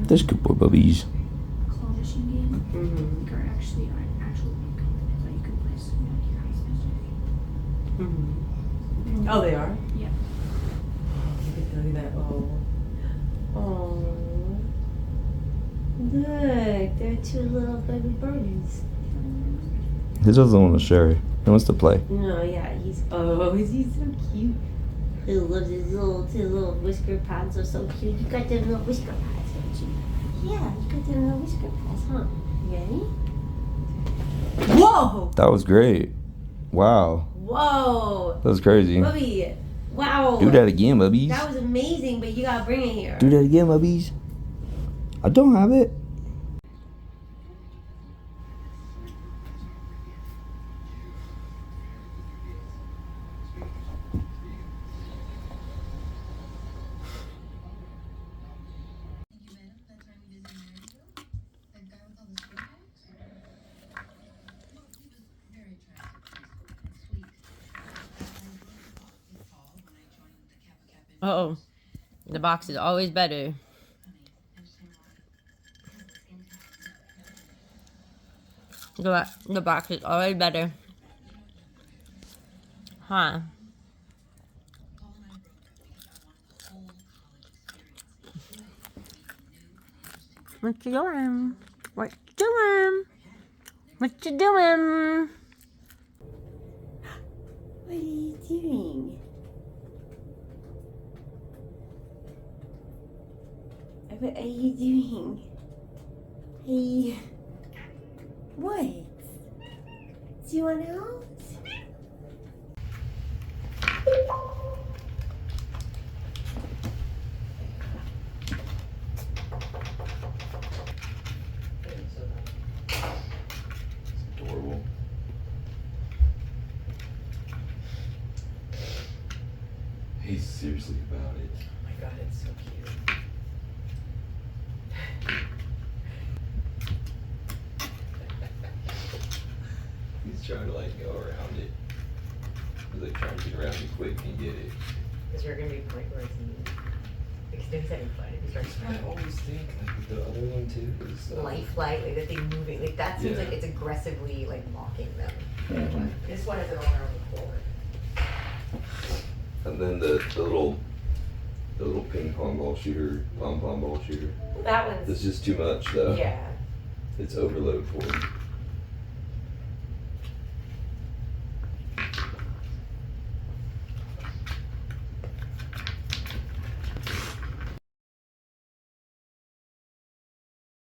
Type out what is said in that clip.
That's good boy, puppies. Claw machine game. Like are actually actual like that you can place your house. Oh, they are? Yeah. Look at that. Oh. Oh. Look, they're two little baby birdies. He doesn't want to share it. He wants to play. No, yeah, he's so cute. He loves his little whisker pads are so cute. You got them little whisker pads, don't you? Yeah, you got them little whisker pads, huh? You ready? Whoa! That was great. Wow. Whoa! That was crazy. Bubby, wow. Do that again, bubbies. That was amazing, but you gotta bring it here. Do that again, bubbies. I don't have it. Oh, the box is always better. The box is always better. Huh? What you doing? What you doing? What you doing? What are you doing? What are you doing? Hey. What? Do you want out? Adorable. He's seriously about it. Oh my god, it's so cute. He's trying to like go around it. He's like trying to get around it quick and get it. Is there gonna be a point where it's because he's having fun if he starts I always think like with the other one too is lifelike, like that thing moving, like that seems like it's aggressively like mocking them. This one has it all around the floor. And then the little ping pong ball shooter, pom pom ball shooter. That one's That's just too much though. yeah. It's overload for him.